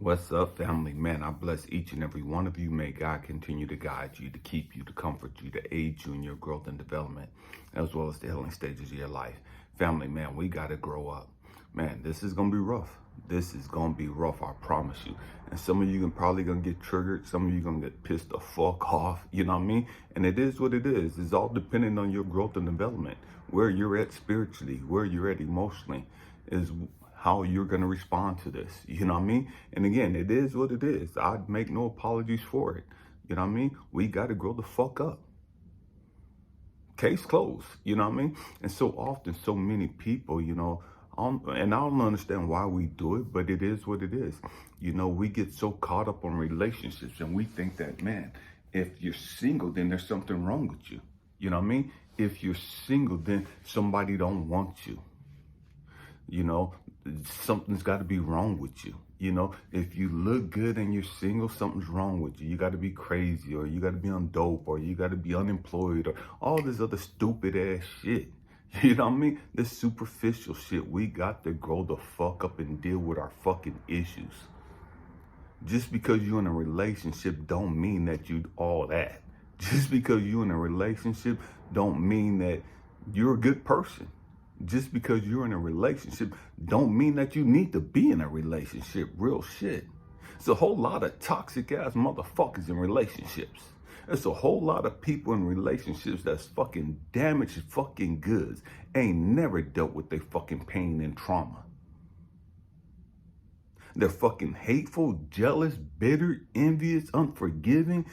What's up, family? Man, I bless each and every one of you. May God continue to guide you, to keep you, to comfort you, to aid you in your growth and development, as well as the healing stages of your life. Family, man, we got to grow up. Man, this is going to be rough. This is going to be rough, I promise you. And some of you are probably going to get triggered. Some of you are going to get pissed the fuck off. You know what I mean? And it is what it is. It's all dependent on your growth and development. Where you're at spiritually, where you're at emotionally is how you're going to respond to this. You know what I mean? And again, it is what it is. I'd make no apologies for it. You know what I mean? We got to grow the fuck up. Case closed. You know what I mean? And so often, so many people, and I don't understand why we do it, but it is what it is. You know, we get so caught up on relationships and we think that, man, if you're single, then there's something wrong with you. You know what I mean? If you're single, then somebody don't want you. You know, something's got to be wrong with you. You know, if you look good and you're single, something's wrong with you. You got to be crazy, or you got to be on dope, or you got to be unemployed, or all this other stupid ass shit. You know what I mean? This superficial shit. We got to grow the fuck up and deal with our fucking issues. Just because you're in a relationship don't mean that you all that. Just because you're in a relationship don't mean that you're a good person. Just because you're in a relationship don't mean that you need to be in a relationship. Real shit. It's a whole lot of toxic ass motherfuckers in relationships. There's a whole lot of people in relationships that's fucking damaged fucking goods. Ain't never dealt with their fucking pain and trauma. They're fucking hateful, jealous, bitter, envious, unforgiving,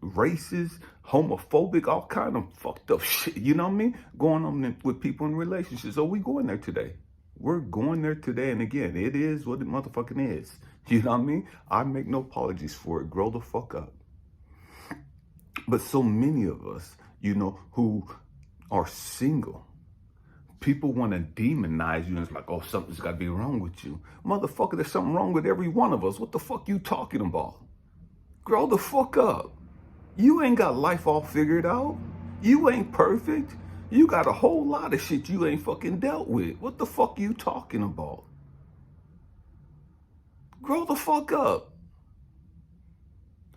racist, homophobic, all kind of fucked up shit, you know what I mean? Going on with people in relationships. So we going there today. We're going there today. And again, it is what it motherfucking is. You know what I mean? I make no apologies for it. Grow the fuck up. But so many of us, who are single, people want to demonize you and it's like, oh, something's got to be wrong with you. Motherfucker, there's something wrong with every one of us. What the fuck you talking about? Grow the fuck up. You ain't got life all figured out. You ain't perfect. You got a whole lot of shit you ain't fucking dealt with. What the fuck you talking about? Grow the fuck up.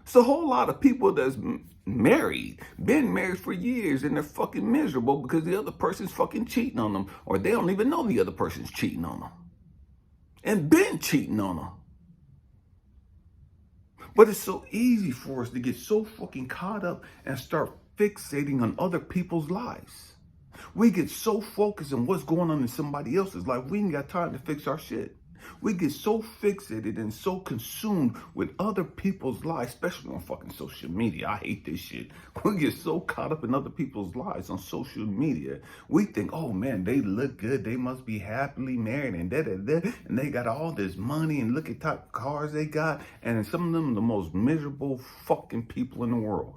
It's a whole lot of people that's married, been married for years, and they're fucking miserable because the other person's fucking cheating on them, or they don't even know the other person's cheating on them and been cheating on them. But it's so easy for us to get so fucking caught up and start fixating on other people's lives. We get so focused on what's going on in somebody else's life, we ain't got time to fix our shit. We get so fixated and so consumed with other people's lives, especially on fucking social media. I hate this shit. We get so caught up in other people's lives on social media. We think, oh man, they look good. They must be happily married and da-da-da. And they got all this money and look at type of cars they got. And some of them are the most miserable fucking people in the world.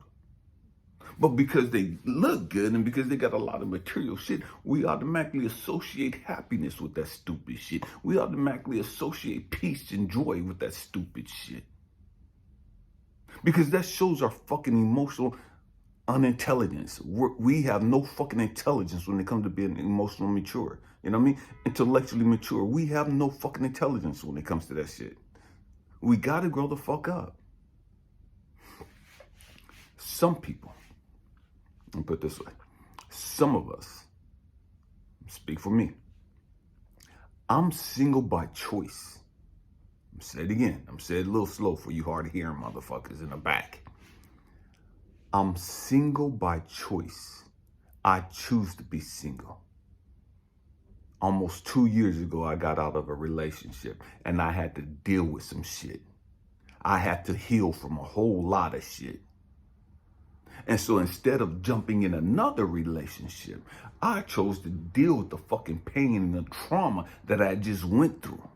But because they look good and because they got a lot of material shit, we automatically associate happiness with that stupid shit. We automatically associate peace and joy with that stupid shit. Because that shows our fucking emotional unintelligence. We have no fucking intelligence when it comes to being emotionally mature. You know what I mean? Intellectually mature. We have no fucking intelligence when it comes to that shit. We got to grow the fuck up. Some people, I'll put it this way. Some of us, speak for me, I'm single by choice. I'm say it again. I'm saying it a little slow for you hard of hearing motherfuckers in the back. I'm single by choice. I choose to be single. Almost 2 years ago, I got out of a relationship and I had to deal with some shit. I had to heal from a whole lot of shit. And so instead of jumping in another relationship, I chose to deal with the fucking pain and the trauma that I just went through.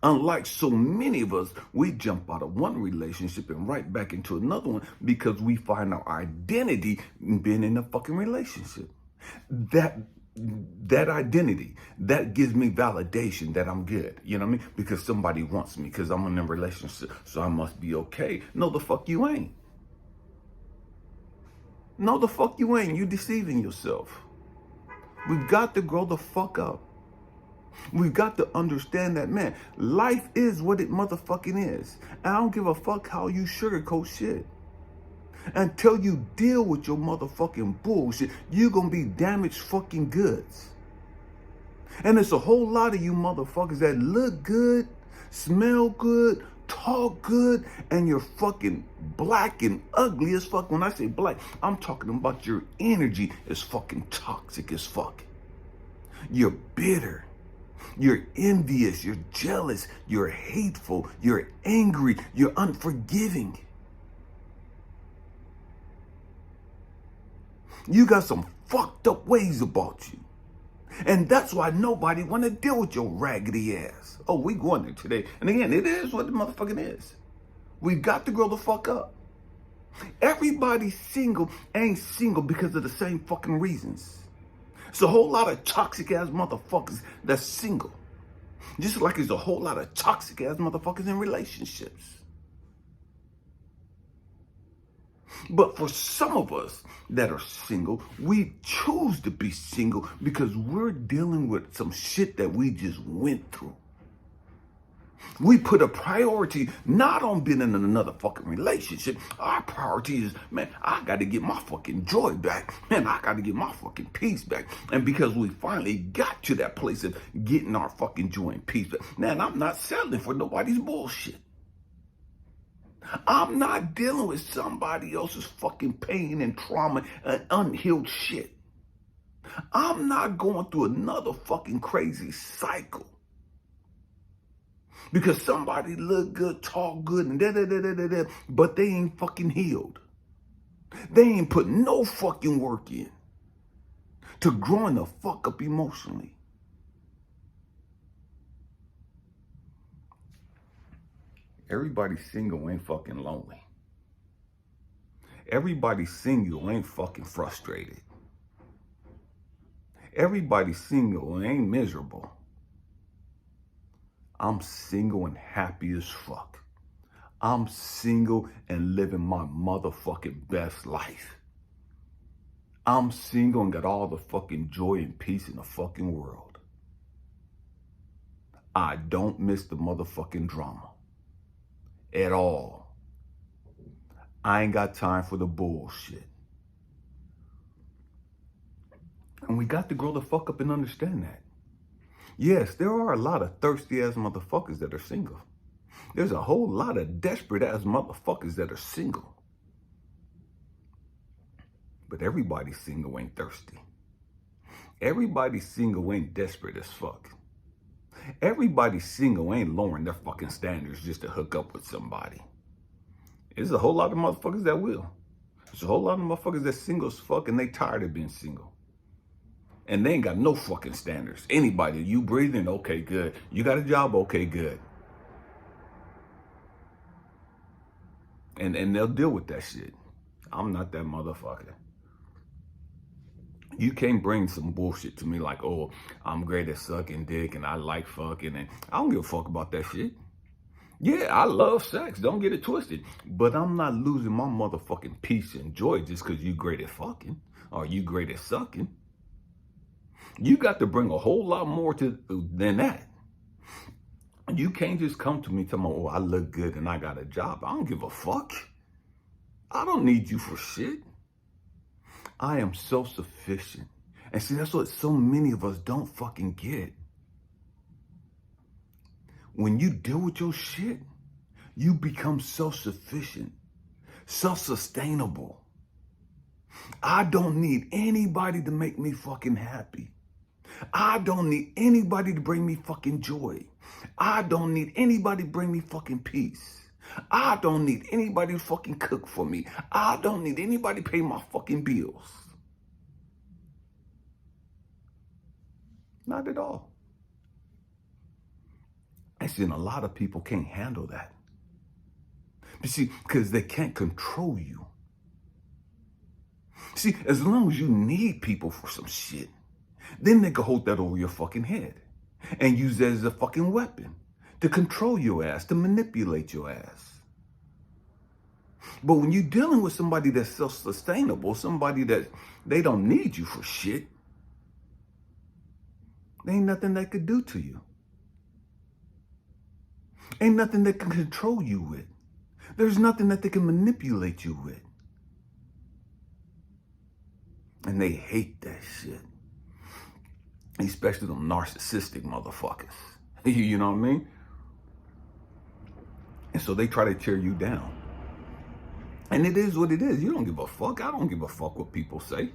Unlike so many of us, we jump out of one relationship and right back into another one because we find our identity in being in a fucking relationship. That identity, that gives me validation that I'm good. You know what I mean? Because somebody wants me, because I'm in a relationship, so I must be okay. No, the fuck you ain't. No, the fuck you ain't. You deceiving yourself. We've got to grow the fuck up. We've got to understand that, man, life is what it motherfucking is. And I don't give a fuck how you sugarcoat shit. Until you deal with your motherfucking bullshit, you're gonna be damaged fucking goods. And there's a whole lot of you motherfuckers that look good, smell good, talk good, and you're fucking black and ugly as fuck. When I say black, I'm talking about your energy is fucking toxic as fuck. You're bitter. You're envious. You're jealous. You're hateful. You're angry. You're unforgiving. You got some fucked up ways about you. And that's why nobody want to deal with your raggedy ass. Oh, we going there today. And again, it is what the motherfucking is. We got to grow the fuck up. Everybody single ain't single because of the same fucking reasons. It's a whole lot of toxic ass motherfuckers that's single. Just like there's a whole lot of toxic ass motherfuckers in relationships. But for some of us that are single, we choose to be single because we're dealing with some shit that we just went through. We put a priority not on being in another fucking relationship. Our priority is, man, I got to get my fucking joy back. Man, I got to get my fucking peace back. And because we finally got to that place of getting our fucking joy and peace back, man, I'm not settling for nobody's bullshit. I'm not dealing with somebody else's fucking pain and trauma and unhealed shit. I'm not going through another fucking crazy cycle. Because somebody look good, talk good, and da-da-da-da-da-da, but they ain't fucking healed. They ain't put no fucking work in to growing the fuck up emotionally. Everybody single ain't fucking lonely. Everybody single ain't fucking frustrated. Everybody single ain't miserable. I'm single and happy as fuck. I'm single and living my motherfucking best life. I'm single and got all the fucking joy and peace in the fucking world. I don't miss the motherfucking drama. At all. I ain't got time for the bullshit. And we got to grow the fuck up and understand that. Yes, there are a lot of thirsty ass motherfuckers that are single. There's a whole lot of desperate ass motherfuckers that are single. But everybody single ain't thirsty. Everybody single ain't desperate as fuck. Everybody single ain't lowering their fucking standards just to hook up with somebody. There's a whole lot of motherfuckers that will. There's a whole lot of motherfuckers that's single as fuck and they tired of being single. And they ain't got no fucking standards. Anybody, you breathing, okay, good. You got a job, okay, good. And they'll deal with that shit. I'm not that motherfucker. You can't bring some bullshit to me like, oh, I'm great at sucking dick and I like fucking, and I don't give a fuck about that shit. Yeah, I love sex, don't get it twisted. But I'm not losing my motherfucking peace and joy just because you great at fucking or you great at sucking. You got to bring a whole lot more than that. You can't just come to me telling me, oh, I look good and I got a job. I don't give a fuck. I don't need you for shit. I am self-sufficient. And see, that's what so many of us don't fucking get. When you deal with your shit, you become self-sufficient, self-sustainable. I don't need anybody to make me fucking happy. I don't need anybody to bring me fucking joy. I don't need anybody to bring me fucking peace. I don't need anybody to fucking cook for me. I don't need anybody to pay my fucking bills. Not at all. I see, a lot of people can't handle that. But see, because they can't control you. See, as long as you need people for some shit, then they can hold that over your fucking head and use that as a fucking weapon to control your ass, to manipulate your ass. But when you're dealing with somebody that's self-sustainable, somebody that they don't need you for shit, There ain't nothing they could do to you. Ain't nothing they can control you with. There's nothing that they can manipulate you with. And they hate that shit. Especially them narcissistic motherfuckers. You know what I mean? And so they try to tear you down. And it is what it is. You don't give a fuck. I don't give a fuck what people say.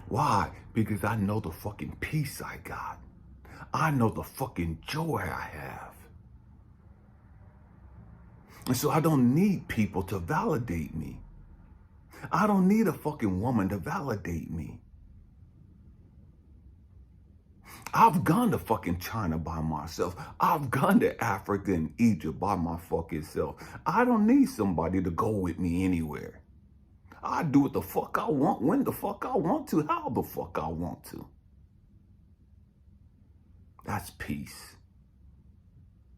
Why? Because I know the fucking peace I got. I know the fucking joy I have. And so I don't need people to validate me. I don't need a fucking woman to validate me. I've gone to fucking China by myself. I've gone to Africa and Egypt by my fucking self. I don't need somebody to go with me anywhere. I do what the fuck I want, when the fuck I want to, how the fuck I want to. That's peace.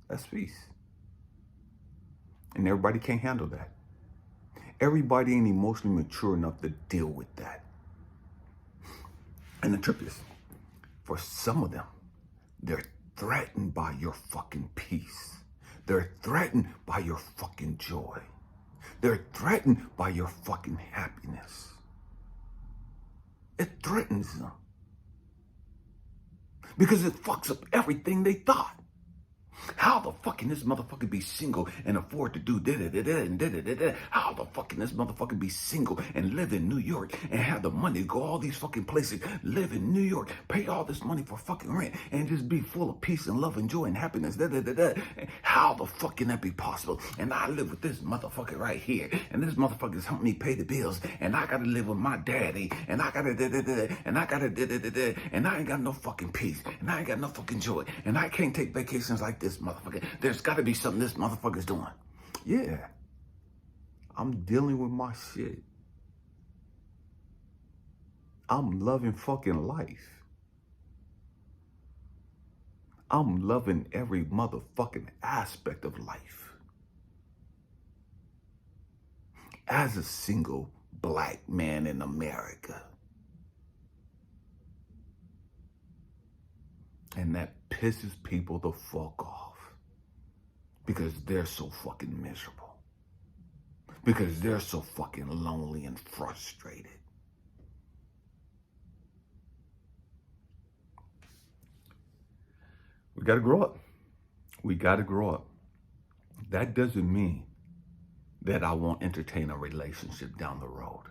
That's peace. And everybody can't handle that. Everybody ain't emotionally mature enough to deal with that. And the trip is, for some of them, they're threatened by your fucking peace. They're threatened by your fucking joy. They're threatened by your fucking happiness. It threatens them. Because it fucks up everything they thought. How the fuck can this motherfucker be single and afford to do da-da-da-da and da-da-da-da? How the fuck can this motherfucker be single and live in New York and have the money to go all these fucking places, live in New York, pay all this money for fucking rent, and just be full of peace and love and joy and happiness, da-da-da-da? How the fuck can that be possible? And I live with this motherfucker right here, and this motherfucker's helping me pay the bills, and I gotta live with my daddy, and I gotta da-da-da-da, and I gotta da-da-da-da, and I ain't got no fucking peace, and I ain't got no fucking joy, and I can't take vacations like this motherfucker. There's got to be something this motherfucker's doing. Yeah. I'm dealing with my shit. I'm loving fucking life. I'm loving every motherfucking aspect of life. As a single black man in America. And that pisses people the fuck off. Because they're so fucking miserable. Because they're so fucking lonely and frustrated. We gotta grow up. We gotta grow up. That doesn't mean that I won't entertain a relationship down the road.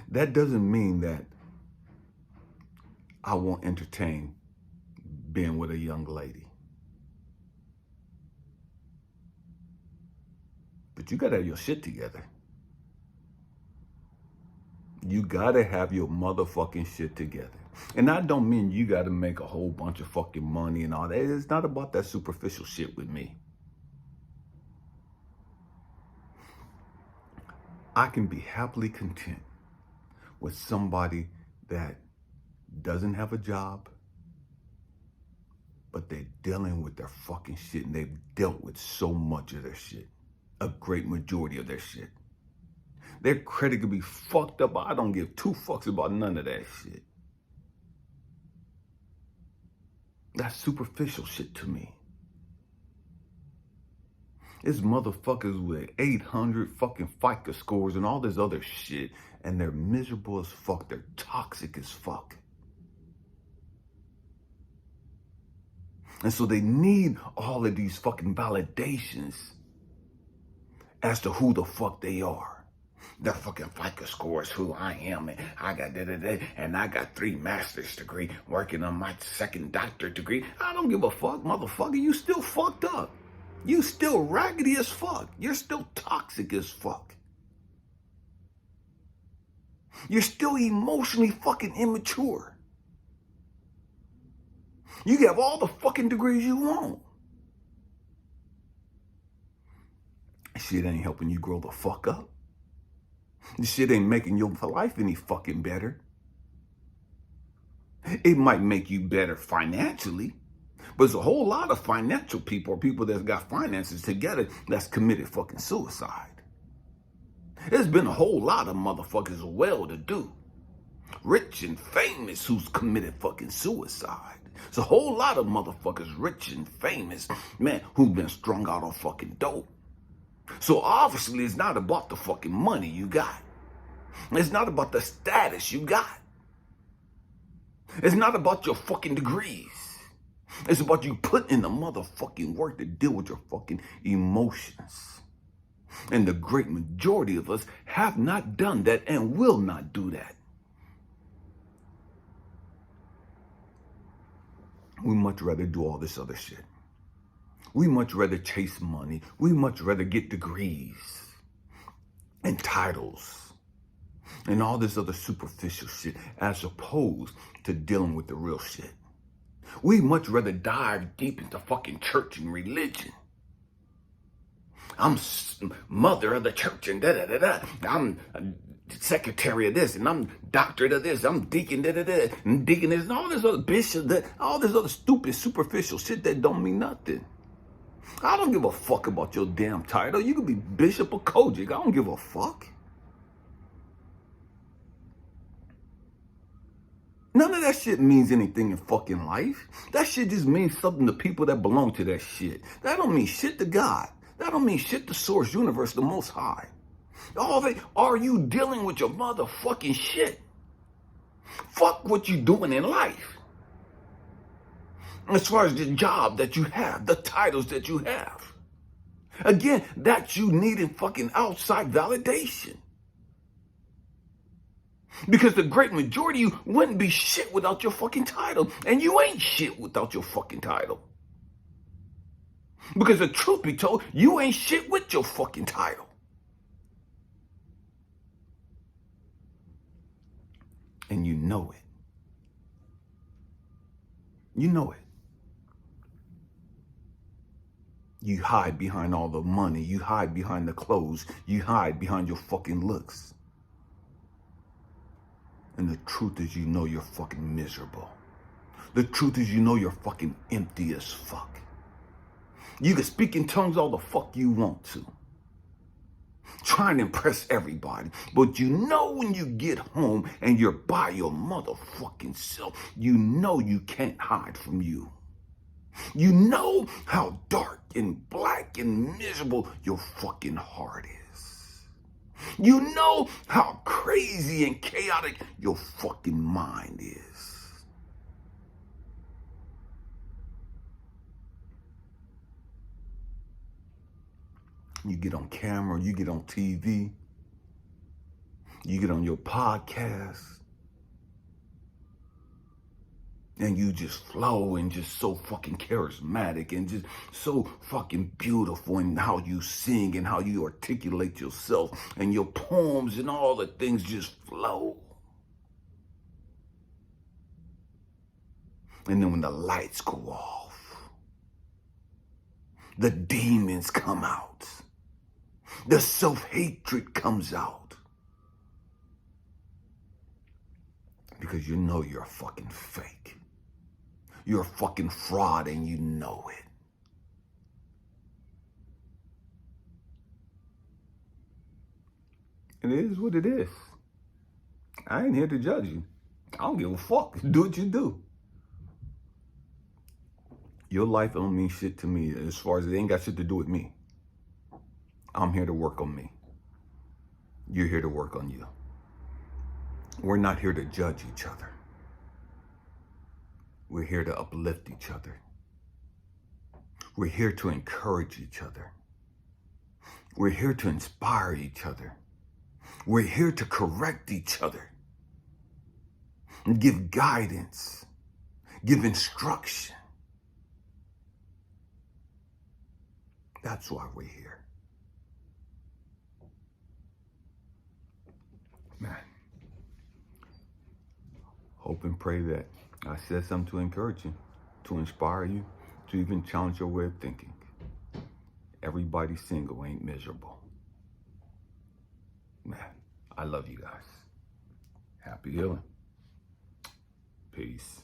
That doesn't mean that I won't entertain being with a young lady. But you gotta have your shit together. You gotta have your motherfucking shit together. And I don't mean you gotta make a whole bunch of fucking money and all that. It's not about that superficial shit with me. I can be happily content with somebody that doesn't have a job, but they're dealing with their fucking shit, and they've dealt with so much of their shit. A great majority of their shit. Their credit could be fucked up. I don't give two fucks about none of that shit. That's superficial shit to me. It's motherfuckers with 800 fucking FICO scores and all this other shit, and they're miserable as fuck. They're toxic as fuck. And so they need all of these fucking validations as to who the fuck they are. Their fucking FICO score is who I am, and I got da-da-da, and I got 3 master's degree working on my 2nd doctorate degree. I don't give a fuck, motherfucker. You still fucked up. You still raggedy as fuck. You're still toxic as fuck. You're still emotionally fucking immature. You can have all the fucking degrees you want. Shit ain't helping you grow the fuck up. This shit ain't making your life any fucking better. It might make you better financially, but there's a whole lot of financial people or people that's got finances together that's committed fucking suicide. There's been a whole lot of motherfuckers well-to-do Rich and famous who's committed fucking suicide. It's a whole lot of motherfuckers rich and famous, man, who've been strung out on fucking dope. So obviously it's not about the fucking money you got. It's not about the status you got. It's not about your fucking degrees. It's about you putting in the motherfucking work to deal with your fucking emotions. And the great majority of us have not done that and will not do that. We much rather do all this other shit. We much rather chase money. We much rather get degrees and titles and all this other superficial shit as opposed to dealing with the real shit. We much rather dive deep into fucking church and religion. I'm mother of the church and da-da-da-da. I'm secretary of this and I'm doctorate of this. I'm deacon da-da-da and deacon this and all this other bishop, all this other stupid superficial shit that don't mean nothing. I don't give a fuck about your damn title. You could be Bishop or Kojic. I don't give a fuck. None of that shit means anything in fucking life. That shit just means something to people that belong to that shit. That don't mean shit to God. That don't mean shit to Source, Universe, the Most High. Are you dealing with your motherfucking shit? Fuck what you doing in life. As far as the job that you have, the titles that you have. Again, that you needing fucking outside validation. Because the great majority of you wouldn't be shit without your fucking title. And you ain't shit without your fucking title. Because the truth be told, you ain't shit with your fucking title. And you know it. You know it. You hide behind all the money. You hide behind the clothes. You hide behind your fucking looks. And the truth is, you know you're fucking miserable. The truth is, you know you're fucking empty as fuck. You can speak in tongues all the fuck you want to. Trying to impress everybody. But you know when you get home and you're by your motherfucking self, you know you can't hide from you. You know how dark and black and miserable your fucking heart is. You know how crazy and chaotic your fucking mind is. You get on camera, you get on TV, you get on your podcast, and you just flow and just so fucking charismatic and just so fucking beautiful in how you sing and how you articulate yourself and your poems and all the things just flow. And then when the lights go off, the demons come out. The self-hatred comes out. Because you know you're a fucking fake. You're a fucking fraud and you know it. And it is what it is. I ain't here to judge you. I don't give a fuck. Do what you do. Your life don't mean shit to me as far as it ain't got shit to do with me. I'm here to work on me. You're here to work on you. We're not here to judge each other. We're here to uplift each other. We're here to encourage each other. We're here to inspire each other. We're here to correct each other and give guidance, give instruction. That's why we're here. Man, hope and pray that I said something to encourage you, to inspire you, to even challenge your way of thinking. Everybody single ain't miserable. Man, I love you guys. Happy healing. Peace.